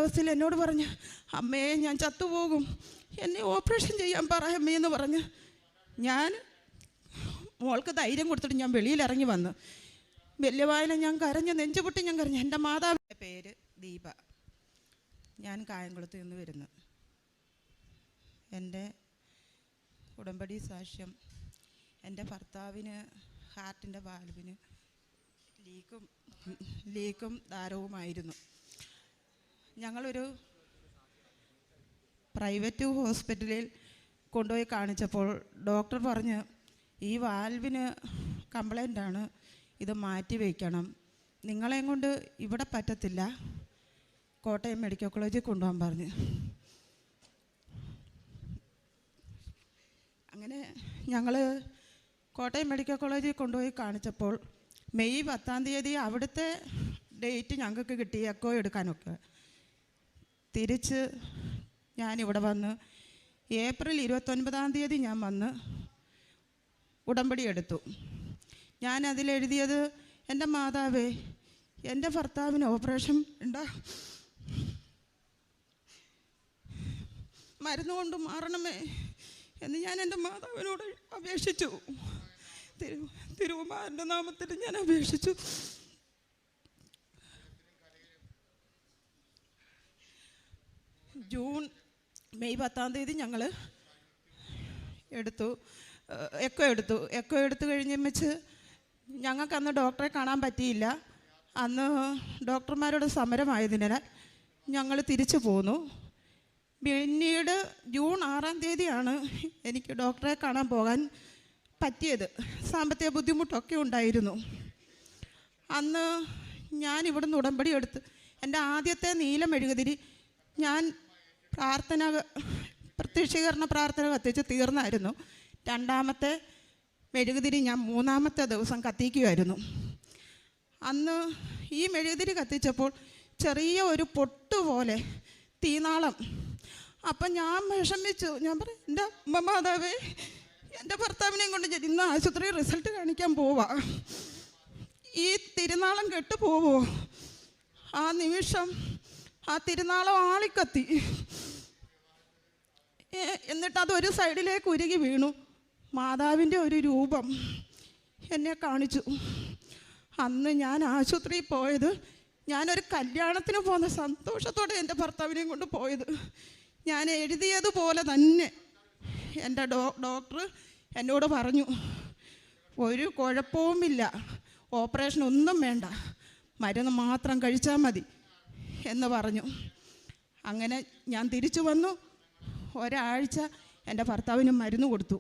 രോഗാവസ്ഥയിൽ എന്നോട് പറഞ്ഞു, അമ്മേ ഞാൻ ചത്തുപോകും, എന്നെ ഓപ്പറേഷൻ ചെയ്യാൻ പറ അമ്മയെന്ന് പറഞ്ഞ് ഞാൻ മോൾക്ക് ധൈര്യം കൊടുത്തിട്ട് ഞാൻ വെളിയിലിറങ്ങി വന്നു. വലിയ വായന ഞാൻ കരഞ്ഞ്, നെഞ്ചുപൊട്ടി ഞാൻ കരഞ്ഞു. എൻ്റെ മാതാവിൻ്റെ പേര് ദീപ. ഞാൻ കായംകുളത്ത് നിന്ന് വരുന്നു. എൻ്റെ ഉടമ്പടി സാക്ഷ്യം, എൻ്റെ ഭർത്താവിന് ഹാർട്ടിൻ്റെ വാൽവിന് ലീക്കും ദാരവുമായിരുന്നു. ഞങ്ങളൊരു പ്രൈവറ്റ് ഹോസ്പിറ്റലിൽ കൊണ്ടുപോയി കാണിച്ചപ്പോൾ ഡോക്ടർ പറഞ്ഞ്, ഈ വാൽവിന് കംപ്ലൈൻ്റാണ്, ഇത് മാറ്റി വയ്ക്കണം, നിങ്ങളെയും കൊണ്ട് ഇവിടെ പറ്റത്തില്ല, കോട്ടയം മെഡിക്കൽ കോളേജിൽ കൊണ്ടുപോകാൻ പറഞ്ഞു. അങ്ങനെ ഞങ്ങൾ കോട്ടയം മെഡിക്കൽ കോളേജിൽ കൊണ്ടുപോയി കാണിച്ചപ്പോൾ മെയ് 10 അവിടുത്തെ ഡേറ്റ് ഞങ്ങൾക്ക് കിട്ടി എക്കോ എടുക്കാനൊക്കെ. തിരിച്ച് ഞാനിവിടെ വന്ന് ഏപ്രിൽ 29 ഞാൻ വന്ന് ഉടമ്പടി എടുത്തു. ഞാൻ അതിലെഴുതിയത്, എൻ്റെ മാതാവേ, എൻ്റെ ഭർത്താവിന് ഓപ്പറേഷൻ മരുന്ന് കൊണ്ട് മാറണമേ എന്ന് ഞാൻ എൻ്റെ മാതാവിനോട് അപേക്ഷിച്ചു. തിരുവുമാരൻ്റെ നാമത്തിൽ ഞാൻ അപേക്ഷിച്ചു. മെയ് 10 ഞങ്ങൾ എക്കോ എടുത്തു കഴിഞ്ഞ് ഞങ്ങൾക്കന്ന് ഡോക്ടറെ കാണാൻ പറ്റിയില്ല. അന്ന് ഡോക്ടർമാരോട് സമരമായതിനാൽ ഞങ്ങൾ തിരിച്ചു പോന്നു. പിന്നീട് ജൂൺ 6 എനിക്ക് ഡോക്ടറെ കാണാൻ പോകാൻ പറ്റിയത്. സാമ്പത്തിക ബുദ്ധിമുട്ടൊക്കെ ഉണ്ടായിരുന്നു. അന്ന് ഞാൻ ഇവിടുന്ന് ഉടമ്പടി എടുത്ത് എൻ്റെ ആദ്യത്തെ നീല മെഴുകുതിരി ഞാൻ പ്രത്യക്ഷീകരണ പ്രാർത്ഥന കത്തിച്ച് തീർന്നായിരുന്നു. രണ്ടാമത്തെ മെഴുകുതിരി ഞാൻ 3-ാമത്തെ ദിവസം കത്തിക്കുമായിരുന്നു. അന്ന് ഈ മെഴുകുതിരി കത്തിച്ചപ്പോൾ ചെറിയ ഒരു പൊട്ടുപോലെ തീനാളം. അപ്പം ഞാൻ വിഷമിച്ചു. ഞാൻ പറയും, എൻ്റെ മാതാവേ, എൻ്റെ ഭർത്താവിനെയും കൊണ്ട് ഇന്ന് ആശുപത്രി റിസൾട്ട് കാണിക്കാൻ പോവാ, ഈ തിരുനാളം കെട്ടു പോവോ? ആ നിമിഷം ആ തിരുനാളം ആളിക്കത്തി. എന്നിട്ട് അതൊരു സൈഡിലേക്ക് ഉരുകി വീണു. മാതാവിൻ്റെ ഒരു രൂപം എന്നെ കാണിച്ചു. അന്ന് ഞാൻ ആശുപത്രിയിൽ പോയത്, ഞാനൊരു കല്യാണത്തിന് പോകുന്ന സന്തോഷത്തോടെ എൻ്റെ ഭർത്താവിനെയും കൊണ്ട് പോയത്. ഞാൻ എഴുതിയതുപോലെ തന്നെ എൻ്റെ ഡോക്ടർ എന്നോട് പറഞ്ഞു, ഒരു കുഴപ്പവുമില്ല, ഓപ്പറേഷൻ ഒന്നും വേണ്ട, മരുന്ന് മാത്രം കഴിച്ചാൽ മതി എന്ന് പറഞ്ഞു. അങ്ങനെ ഞാൻ തിരിച്ചു വന്നു. ഒരാഴ്ച എൻ്റെ ഭർത്താവിന് മരുന്ന് കൊടുത്തു.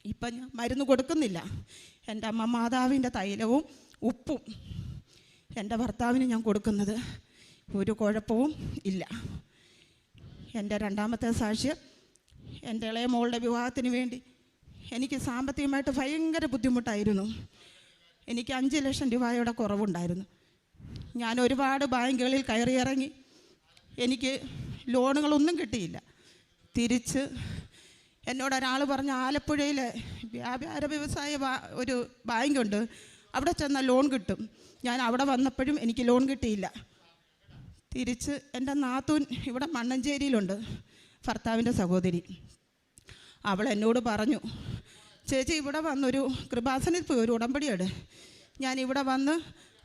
ഇപ്പം ഞാൻ മരുന്ന് കൊടുക്കുന്നില്ല. എൻ്റെ അമ്മ മാതാവിൻ്റെ തൈലവും ഉപ്പും എൻ്റെ ഭർത്താവിന് ഞാൻ കൊടുക്കുന്നത്. ഒരു കുഴപ്പവും ഇല്ല. എൻ്റെ രണ്ടാമത്തെ സാക്ഷ്യം, എൻ്റെ ഇളയ മോളുടെ വിവാഹത്തിന് വേണ്ടി എനിക്ക് സാമ്പത്തികമായിട്ട് ഭയങ്കര ബുദ്ധിമുട്ടായിരുന്നു. എനിക്ക് 5 ലക്ഷം രൂപയുടെ കുറവുണ്ടായിരുന്നു. ഞാൻ ഒരുപാട് ബാങ്കുകളിൽ കയറി ഇറങ്ങി, എനിക്ക് ലോണുകളൊന്നും കിട്ടിയില്ല. തിരിച്ച് എന്നോടൊരാൾ പറഞ്ഞ, ആലപ്പുഴയിൽ വ്യാപാര വ്യവസായ ഒരു ബാങ്കുണ്ട്, അവിടെ ചെന്നാൽ ലോൺ കിട്ടും. ഞാൻ അവിടെ വന്നപ്പോഴും എനിക്ക് ലോൺ കിട്ടിയില്ല. തിരിച്ച് എൻ്റെ നാത്തൂൻ ഇവിടെ മണ്ണഞ്ചേരിയിലുണ്ട്, ഭർത്താവിൻ്റെ സഹോദരി. അവൾ എന്നോട് പറഞ്ഞു, ചേച്ചി ഇവിടെ വന്നൊരു കൃപാസനത്തിൽ പോയി ഒരു ഉടമ്പടി എടു. ഞാൻ ഇവിടെ വന്ന്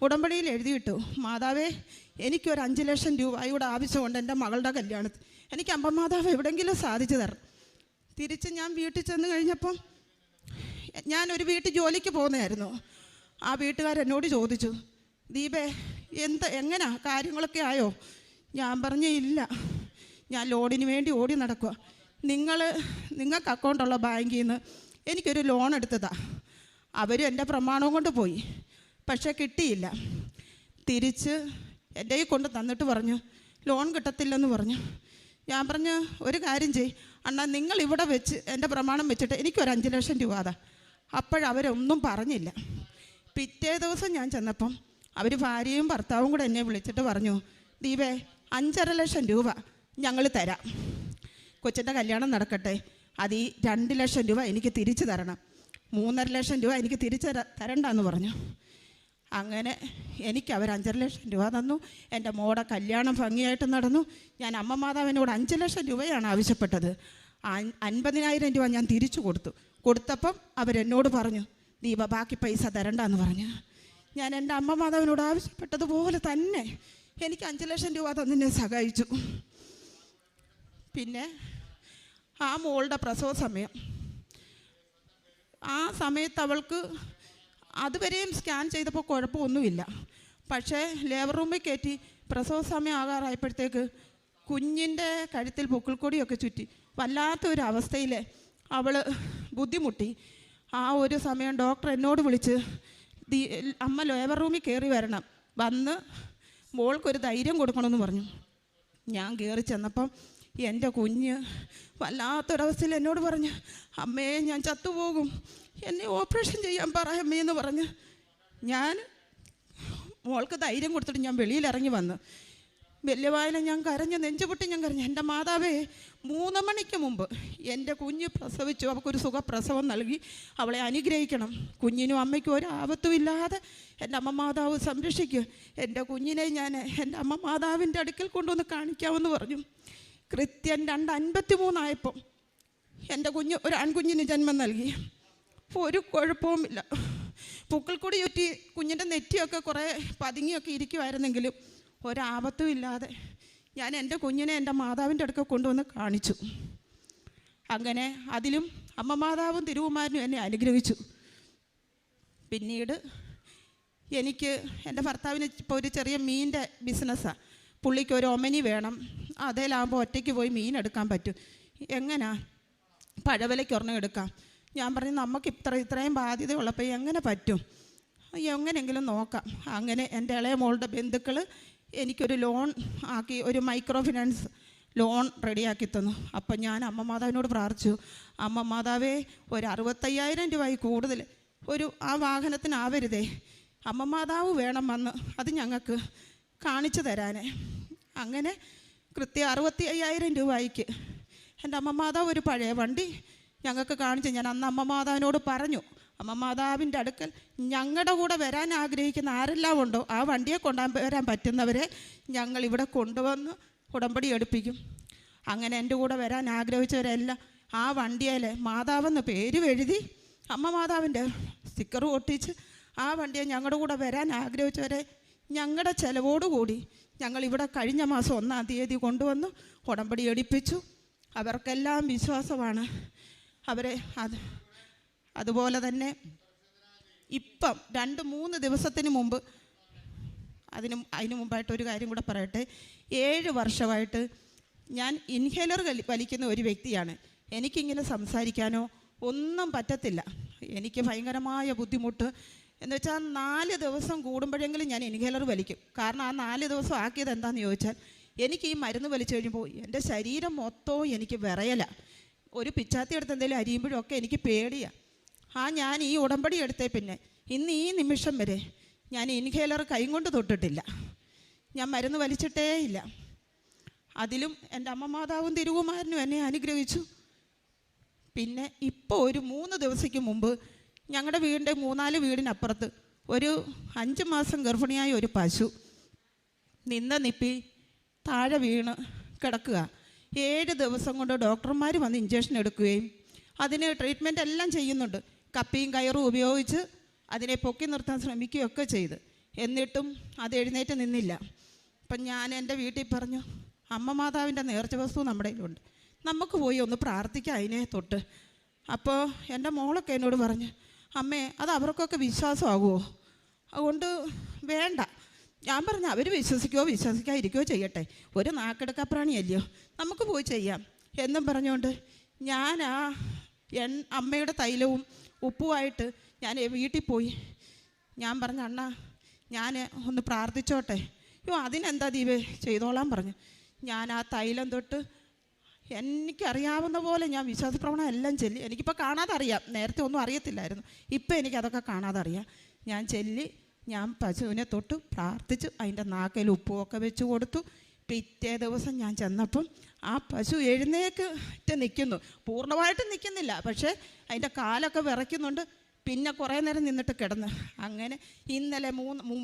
ഉടമ്പടിയിൽ എഴുതിയിട്ടു, മാതാവേ, എനിക്കൊരു 5 ലക്ഷം രൂപയുടെ ആവശ്യമുണ്ട് എൻ്റെ മകളുടെ കല്യാണത്തിൽ, എനിക്ക് അമ്പമാതാവ് എവിടെയെങ്കിലും സാധിച്ചു തരണം. തിരിച്ച് ഞാൻ വീട്ടിൽ ചെന്ന് കഴിഞ്ഞപ്പം, ഞാനൊരു വീട്ടിൽ ജോലിക്ക് പോകുന്നതായിരുന്നു. ആ വീട്ടുകാരെന്നോട് ചോദിച്ചു, ദീപേ, എങ്ങനാ കാര്യങ്ങളൊക്കെ ആയോ? ഞാൻ പറഞ്ഞു, ഇല്ല, ഞാൻ ലോണിന് വേണ്ടി ഓടി നടക്കുക. നിങ്ങൾക്ക് അക്കൗണ്ടുള്ള ബാങ്കിൽ നിന്ന് എനിക്കൊരു ലോൺ എടുത്തതാ. അവർ എൻ്റെ പ്രമാണവും കൊണ്ട് പോയി, പക്ഷേ കിട്ടിയില്ല. തിരിച്ച് എൻ്റെ കൊണ്ട് തന്നിട്ട് പറഞ്ഞു, ലോൺ കിട്ടത്തില്ലെന്ന് പറഞ്ഞു. ഞാൻ പറഞ്ഞു, ഒരു കാര്യം ചെയ് അണ്ണാ, നിങ്ങൾ ഇവിടെ വെച്ച് എൻ്റെ പ്രമാണം വെച്ചിട്ട് എനിക്കൊരു 5 ലക്ഷം രൂപ അതാ. അപ്പോഴവരൊന്നും പറഞ്ഞില്ല. പിറ്റേ ദിവസം ഞാൻ ചെന്നപ്പം അവർ ഭാര്യയും ഭർത്താവും കൂടെ എന്നെ വിളിച്ചിട്ട് പറഞ്ഞു, ദീപേ, 5.5 ലക്ഷം രൂപ ഞങ്ങൾ തരാം, കൊച്ചിൻ്റെ കല്യാണം നടക്കട്ടെ, അത് ഈ 2 ലക്ഷം രൂപ എനിക്ക് തിരിച്ചു തരണം, 3.5 ലക്ഷം രൂപ എനിക്ക് തിരിച്ച് തരണ്ടെന്ന് പറഞ്ഞു. അങ്ങനെ എനിക്ക് അവർ 5.5 ലക്ഷം രൂപ തന്നു. എൻ്റെ മോടെ കല്യാണം ഭംഗിയായിട്ട് നടന്നു. ഞാൻ അമ്മ മാതാവിനോട് 5 ലക്ഷം രൂപയാണ് ആവശ്യപ്പെട്ടത്. 50,000 രൂപ ഞാൻ തിരിച്ചു കൊടുത്തപ്പം അവരെന്നോട് പറഞ്ഞു, ദീപ ബാക്കി പൈസ തരണ്ടെന്ന് പറഞ്ഞു. ഞാൻ എൻ്റെ അമ്മ മാതാവിനോട് ആവശ്യപ്പെട്ടതുപോലെ തന്നെ എനിക്ക് 5 ലക്ഷം രൂപ തന്നിനെ സഹായിച്ചു. പിന്നെ ആ മോളുടെ പ്രസവ സമയം, ആ സമയത്ത് അവൾക്ക് അതുവരെയും സ്കാൻ ചെയ്തപ്പോൾ കുഴപ്പമൊന്നുമില്ല. പക്ഷേ ലേബർ റൂമിൽ കയറ്റി പ്രസവ സമയം ആകാറായപ്പോഴത്തേക്ക് കുഞ്ഞിൻ്റെ കഴുത്തിൽ പൊക്കിൾക്കൊടിയൊക്കെ ചുറ്റി വല്ലാത്തൊരു അവസ്ഥയിൽ അവൾ ബുദ്ധിമുട്ടി. ആ ഒരു സമയം ഡോക്ടർ എന്നോട് വിളിച്ച്, അമ്മ ലേബർ റൂമിൽ കയറി വരണം, വന്ന് മോൾക്കൊരു ധൈര്യം കൊടുക്കണമെന്ന് പറഞ്ഞു. ഞാൻ കയറി ചെന്നപ്പം എൻ്റെ കുഞ്ഞ് വല്ലാത്തൊരവസ്ഥയിൽ എന്നോട് പറഞ്ഞു, അമ്മേ ഞാൻ ചത്തുപോകും, എന്നെ ഓപ്പറേഷൻ ചെയ്യാൻ പറയമ്മേന്ന് പറഞ്ഞ് ഞാൻ മോൾക്ക് ധൈര്യം കൊടുത്തിട്ട് ഞാൻ വെളിയിലിറങ്ങി വന്നു. വലിയ വായന ഞാൻ കരഞ്ഞ്, നെഞ്ചുപൊട്ടി ഞാൻ കരഞ്ഞു. എൻ്റെ മാതാവേ, 3 മണിക്ക് മുമ്പ് എൻ്റെ കുഞ്ഞ് പ്രസവിച്ചു, അവൾക്കൊരു സുഖപ്രസവം നൽകി അവളെ അനുഗ്രഹിക്കണം. കുഞ്ഞിനും അമ്മയ്ക്കും ഒരു ആപത്തുമില്ലാതെ എൻ്റെ അമ്മ മാതാവ് സംരക്ഷിക്കുക. എൻ്റെ കുഞ്ഞിനെ ഞാൻ എൻ്റെ അമ്മ മാതാവിൻ്റെ അടുക്കൽ കൊണ്ടുവന്ന് കാണിക്കാമെന്ന് പറഞ്ഞു. കൃത്യം 2:53 ആയപ്പം എൻ്റെ കുഞ്ഞ് ഒരു ആൺകുഞ്ഞിന് ജന്മം നൽകി. ഒരു കുഴപ്പവുമില്ല. പൂക്കൾക്കൂടി ചുറ്റി കുഞ്ഞിൻ്റെ നെറ്റിയൊക്കെ കുറേ പതുങ്ങിയൊക്കെ ഇരിക്കുമായിരുന്നെങ്കിലും ഒരാപത്തും ഇല്ലാതെ ഞാൻ എൻ്റെ കുഞ്ഞിനെ എൻ്റെ മാതാവിൻ്റെ അടുക്കൽ കൊണ്ടുവന്ന് കാണിച്ചു. അങ്ങനെ അതിലും അമ്മ മാതാവും തിരുവുമാരനും എന്നെ അനുഗ്രഹിച്ചു. പിന്നീട് എനിക്ക് എൻ്റെ ഭർത്താവിന് ഇപ്പോൾ ഒരു ചെറിയ മീനിൻ്റെ ബിസിനസ്സാണ്. പുള്ളിക്ക് ഒരു ഒമനി വേണം, അതേലാകുമ്പോൾ ഒറ്റയ്ക്ക് പോയി മീൻ എടുക്കാൻ പറ്റും. എങ്ങനെയാ പഴവിലയ്ക്ക് ഒരെണ്ണം എടുക്കാം. ഞാൻ പറഞ്ഞു, നമുക്ക് ഇത്രയും ബാധ്യതയുള്ളപ്പോൾ എങ്ങനെ പറ്റും, എങ്ങനെയെങ്കിലും നോക്കാം. അങ്ങനെ എൻ്റെ ഇളയ മോളുടെ ബന്ധുക്കൾ എനിക്കൊരു ലോൺ ആക്കി, ഒരു മൈക്രോ ഫിനാൻസ് ലോൺ റെഡിയാക്കി തന്നു. അപ്പം ഞാൻ അമ്മ മാതാവിനോട് പ്രാർത്ഥിച്ചു, അമ്മ മാതാവേ, ഒരു 65,000 രൂപയിൽ കൂടുതൽ ആ വാഹനത്തിനാവരുതേ, അമ്മ മാതാവ് വേണം വന്ന് അത് ഞങ്ങൾക്ക് കാണിച്ചു തരാനേ. അങ്ങനെ കൃത്യം 65,000 രൂപയ്ക്ക് എൻ്റെ അമ്മ മാതാവ് ഒരു പഴയ വണ്ടി ഞങ്ങൾക്ക് കാണിച്ചു. ഞാൻ അന്ന് അമ്മ മാതാവിനോട് പറഞ്ഞു, അമ്മ മാതാവിൻ്റെ അടുക്കൽ ഞങ്ങളുടെ കൂടെ വരാൻ ആഗ്രഹിക്കുന്ന ആരെല്ലാം ഉണ്ടോ ആ വണ്ടിയെ കൊണ്ടുവരാൻ പറ്റുന്നവരെ ഞങ്ങളിവിടെ കൊണ്ടുവന്ന് ഉടമ്പടി എടുപ്പിക്കും. അങ്ങനെ എൻ്റെ കൂടെ വരാൻ ആഗ്രഹിച്ചവരെല്ലാം ആ വണ്ടിയിൽ മാതാവെന്ന് പേര് എഴുതി അമ്മ മാതാവിൻ്റെ സ്റ്റിക്കർ ഒട്ടിച്ച് ആ വണ്ടിയെ ഞങ്ങളുടെ കൂടെ വരാൻ ആഗ്രഹിച്ചവരെ ഞങ്ങളുടെ ചിലവോടുകൂടി ഞങ്ങളിവിടെ കഴിഞ്ഞ മാസം 1-ാം തീയതി കൊണ്ടുവന്ന് ഉടമ്പടി എടുപ്പിച്ചു. അവർക്കെല്ലാം വിശ്വാസമാണ്. അവരെ അതുപോലെ തന്നെ ഇപ്പം 2-3 ദിവസത്തിന് മുമ്പ് അതിന് മുമ്പായിട്ടൊരു കാര്യം കൂടെ പറയട്ടെ. 7 വർഷമായിട്ട് ഞാൻ ഇൻഹേലർ വലിക്കുന്ന ഒരു വ്യക്തിയാണ്. എനിക്കിങ്ങനെ സംസാരിക്കാനോ ഒന്നും പറ്റത്തില്ല. എനിക്ക് ഭയങ്കരമായ ബുദ്ധിമുട്ട് എന്ന് വെച്ചാൽ 4 ദിവസം കൂടുമ്പോഴെങ്കിലും ഞാൻ ഇൻഹേലർ വലിക്കും. കാരണം ആ 4 ദിവസം ആക്കിയത് എന്താണെന്ന് ചോദിച്ചാൽ, എനിക്ക് ഈ മരുന്ന് വലിച്ചു കഴിയുമ്പോൾ എൻ്റെ ശരീരം മൊത്തവും എനിക്ക് വിറയല. ഒരു പിച്ചാത്തി എടുത്ത് എന്തെങ്കിലും അരിയുമ്പോഴൊക്കെ എനിക്ക് പേടിയാണ്. ഞാൻ ഈ ഉടമ്പടി എടുത്തേ പിന്നെ ഇന്ന് ഈ നിമിഷം വരെ ഞാൻ ഇൻഹേലർ കൈകൊണ്ട് തൊട്ടിട്ടില്ല. ഞാൻ മരുന്ന് വലിച്ചിട്ടേ ഇല്ല. അതിലും എൻ്റെ അമ്മ മാതാവും തിരുവുമാരനും എന്നെ അനുഗ്രഹിച്ചു. പിന്നെ ഇപ്പോൾ ഒരു 3 ദിവസത്തേക്ക് മുമ്പ് ഞങ്ങളുടെ വീടിൻ്റെ 3-4 വീടിനപ്പുറത്ത് ഒരു 5 മാസം ഗർഭിണിയായ ഒരു പശു നിപ്പി താഴെ വീണ് കിടക്കുക. 7 ദിവസം കൊണ്ട് ഡോക്ടർമാർ വന്ന് ഇഞ്ചക്ഷൻ എടുക്കുകയും അതിന് ട്രീറ്റ്മെൻ്റ് എല്ലാം ചെയ്യുന്നുണ്ട്. കപ്പിയും കയറും ഉപയോഗിച്ച് അതിനെ പൊക്കി നിർത്താൻ ശ്രമിക്കുകയൊക്കെ ചെയ്ത്, എന്നിട്ടും അത് എഴുന്നേറ്റ് നിന്നില്ല. അപ്പം ഞാൻ എൻ്റെ വീട്ടിൽ പറഞ്ഞു, അമ്മ മാതാവിൻ്റെ നേർച്ച വസ്തു നമ്മുടെ കയ്യിലുണ്ട്, നമുക്ക് പോയി ഒന്ന് പ്രാർത്ഥിക്കാം അതിനെ തൊട്ട്. അപ്പോൾ എൻ്റെ മോളൊക്കെ എന്നോട് പറഞ്ഞു, അമ്മേ അത് അവർക്കൊക്കെ വിശ്വാസമാകുമോ, അതുകൊണ്ട് വേണ്ട. ഞാൻ പറഞ്ഞു, അവർ വിശ്വസിക്കുകയോ വിശ്വസിക്കാതിരിക്കുകയോ ചെയ്യട്ടെ, ഒരു നാക്കെടുക്കപ്രാണിയല്ലയോ, നമുക്ക് പോയി ചെയ്യാം എന്നും പറഞ്ഞുകൊണ്ട് ഞാൻ അമ്മയുടെ തൈലവും ഉപ്പുമായിട്ട് ഞാൻ വീട്ടിൽ പോയി. ഞാൻ പറഞ്ഞു, അണ്ണാ ഞാൻ ഒന്ന് പ്രാർത്ഥിച്ചോട്ടെ. അതിനെന്താ ദീപേ, ചെയ്തോളാൻ പറഞ്ഞു. ഞാൻ ആ തൈലം തൊട്ട് എനിക്കറിയാവുന്ന പോലെ ഞാൻ വിശ്വാസപ്രവണം എല്ലാം ചൊല്ലി. എനിക്കിപ്പോൾ കാണാതെ അറിയാം, നേരത്തെ ഒന്നും അറിയത്തില്ലായിരുന്നു, ഇപ്പം എനിക്കതൊക്കെ കാണാതെ അറിയാം. ഞാൻ ചൊല്ലി, ഞാൻ പശുവിനെ തൊട്ട് പ്രാർത്ഥിച്ചു, അതിൻ്റെ നാക്കയിൽ ഉപ്പുമൊക്കെ വെച്ച് കൊടുത്തു. പിറ്റേ ദിവസം ഞാൻ ചെന്നപ്പം ആ പശു എഴുന്നേറ്റ് നിൽക്കുന്നു. പൂർണ്ണമായിട്ടും നിൽക്കുന്നില്ല, പക്ഷേ അതിൻ്റെ കാലൊക്കെ വിറയ്ക്കുന്നുണ്ട്. പിന്നെ കുറേ നേരം നിന്നിട്ട് കിടന്ന്. അങ്ങനെ ഇന്നലെ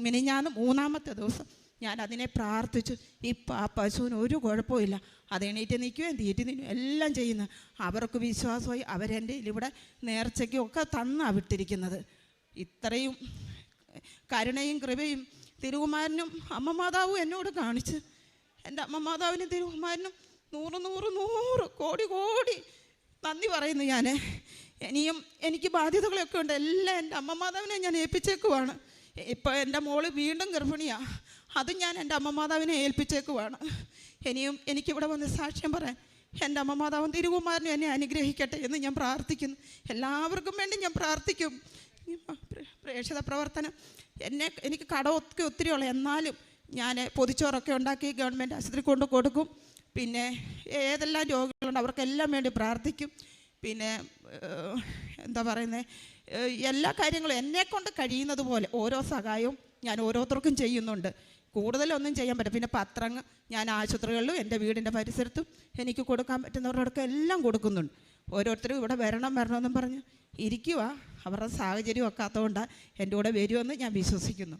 മിനിഞ്ഞാന്ന് മൂന്നാമത്തെ ദിവസം ഞാൻ അതിനെ പ്രാർത്ഥിച്ചു. ഇപ്പം ആ പശുവിന് ഒരു കുഴപ്പമില്ല. അത് എണീറ്റ് നിൽക്കുകയും തീറ്റി തിന്നും എല്ലാം ചെയ്യുന്നു. അവർക്ക് വിശ്വാസമായി. അവരെൻ്റെ ഇവിടെ നേർച്ചയ്ക്കും ഒക്കെ തന്നാണ് വിട്ടിരിക്കുന്നത്. ഇത്രയും കരുണയും കൃപയും തിരുകുമാരനും അമ്മ മാതാവും എന്നോട് കാണിച്ച്. എൻ്റെ അമ്മ മാതാവിനും തിരുകുമാരനും 100 കോടി നന്ദി പറയുന്നു ഞാൻ. ഇനിയും എനിക്ക് ബാധ്യതകളൊക്കെ ഉണ്ട്. എല്ലാം എൻ്റെ അമ്മ മാതാവിനെ ഞാൻ ഏൽപ്പിച്ചേക്കുവാണ്. ഇപ്പോൾ എൻ്റെ മോള് വീണ്ടും ഗർഭിണിയാണ്. അതും ഞാൻ എൻ്റെ അമ്മ മാതാവിനെ ഏൽപ്പിച്ചേക്കുവാണ്. ഇനിയും എനിക്കിവിടെ വന്ന് സാക്ഷ്യം പറയാൻ എൻ്റെ അമ്മ മാതാവും തിരുകുമാരനും എന്നെ അനുഗ്രഹിക്കട്ടെ എന്ന് ഞാൻ പ്രാർത്ഥിക്കുന്നു. എല്ലാവർക്കും വേണ്ടി ഞാൻ പ്രാർത്ഥിക്കും. പ്രേക്ഷിത പ്രവർത്തനം എനിക്ക് കടമൊക്കെ ഒത്തിരിയുള്ള, എന്നാലും ഞാൻ പൊതിച്ചോറൊക്കെ ഉണ്ടാക്കി ഗവൺമെൻറ് ആശുപത്രി കൊണ്ട് കൊടുക്കും. പിന്നെ ഏതെല്ലാം രോഗികളുണ്ട് അവർക്കെല്ലാം വേണ്ടി പ്രാർത്ഥിക്കും. പിന്നെ എന്താ പറയുന്നത്, എല്ലാ കാര്യങ്ങളും എന്നെക്കൊണ്ട് കഴിയുന്നത് പോലെ ഓരോ സഹായവും ഞാൻ ഓരോരുത്തർക്കും ചെയ്യുന്നുണ്ട്. കൂടുതലൊന്നും ചെയ്യാൻ പറ്റും. പിന്നെ പത്രങ്ങൾ ഞാൻ ആശുപത്രികളിലും എൻ്റെ വീടിൻ്റെ പരിസരത്തും എനിക്ക് കൊടുക്കാൻ പറ്റുന്നവരോടൊക്കെ എല്ലാം കൊടുക്കുന്നുണ്ട്. ഓരോരുത്തരും ഇവിടെ വരണമെന്നും പറഞ്ഞ് ഇരിക്കുക. അവരുടെ സാഹചര്യം ഒക്കാത്തതുകൊണ്ടാണ് എൻ്റെ കൂടെ വരുമെന്ന് ഞാൻ വിശ്വസിക്കുന്നു.